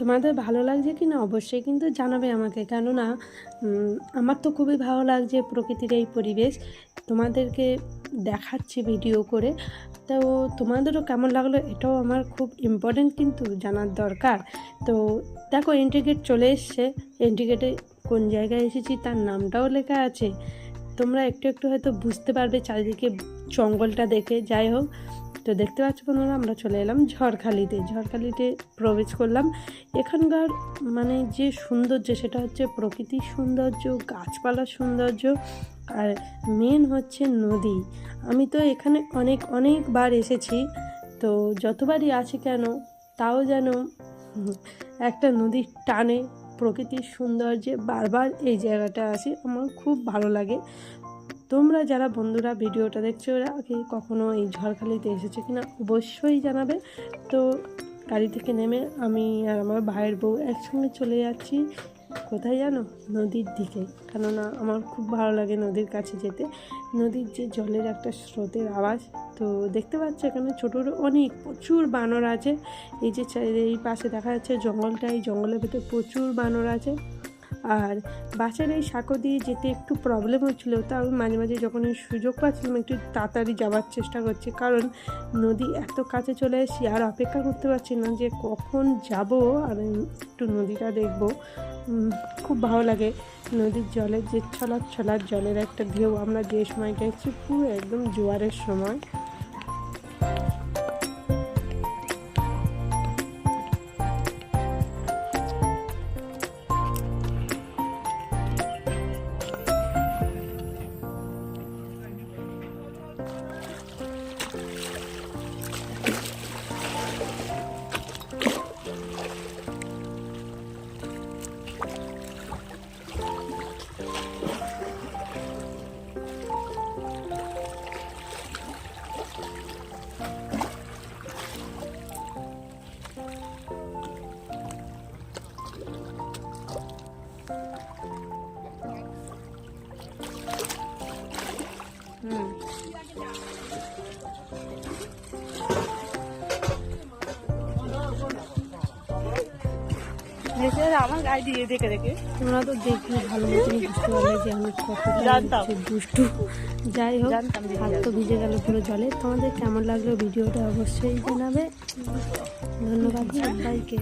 তোমাদের ভালো লাগছে কি না অবশ্যই কিন্তু জানাবে আমাকে, কেননা আমার তো খুবই ভালো লাগছে প্রকৃতির এই পরিবেশ, তোমাদেরকে দেখাচ্ছি ভিডিও করে। তো তোমাদেরও কেমন লাগলো এটাও আমার খুব ইম্পর্টেন্ট, কিন্তু জানার দরকার। তো দেখো এন্ট্রি গেট চলে এসছে, এন্ট্রি গেটে কোন জায়গায় এসেছি তার নামটাও লেখা আছে, তোমরা একটু একটু হয়তো বুঝতে পারবে চারিদিকে জঙ্গলটা দেখে। যাই হোক, তো দেখতে পাচ্ছ বন্ধুরা, আমরা চলে এলাম ঝড়খালিতে প্রবেশ করলাম। এখানকার মানে যে সৌন্দর্য সেটা হচ্ছে প্রকৃতির সৌন্দর্য, গাছপালার সৌন্দর্য, আর মেন হচ্ছে নদী। আমি তো এখানে অনেকবার এসেছি, তো যতবারই আসি কেন তাও যেন একটা নদীর টানে প্রকৃতির সৌন্দর্যে বারবার এই জায়গাটা আসি, আমার খুব ভালো লাগে। তোমরা যারা বন্ধুরা ভিডিওটা দেখছো আগে কখনো এই ঝড়খালিতে এসেছে কিনা অবশ্যই জানাবে। তো গাড়ি থেকে নেমে আমি আর আমার ভাইয়ের বউ একসঙ্গে চলে যাচ্ছি কোথায় জানো, নদীর দিকে। কেননা আমার খুব ভালো লাগে নদীর কাছে যেতে, নদীর যে জলের একটা স্রোতের আওয়াজ। তো দেখতে পাচ্ছ এখানে ছোটো প্রচুর বানর আছে। এই যে এই পাশে দেখা যাচ্ছে জঙ্গলটা, এই জঙ্গলের ভিতরে প্রচুর বানর আছে। আর বাসের এই সাঁকো দিয়ে যেতে একটু প্রবলেম হচ্ছিলো, তা আমি মাঝে মাঝে যখন সুযোগ পাচ্ছিলাম একটু তাড়াতাড়ি যাওয়ার চেষ্টা করছি, কারণ নদী এত কাছে চলে এসেছি আর অপেক্ষা করতে পারছি না যে কখন যাব আর একটু নদীটা দেখব। খুব ভালো লাগে নদীর জলের যে ছলার জলের একটা ঢেউ, আমরা যে সময় গেছি পুরো একদম জোয়ারের সময়। আমার গায়ে দিয়ে দেখে দেখে তোমরা তো দেখলে ভালো মতনই বুঝতে পারলে যে আমি কতটা দুষ্টু। যাই হোক, হাত তো ভিজে গেল পুরো জলে। তোমাদের কেমন লাগলো ভিডিওটা অবশ্যই জানাবে। ধন্যবাদ সবাইকে।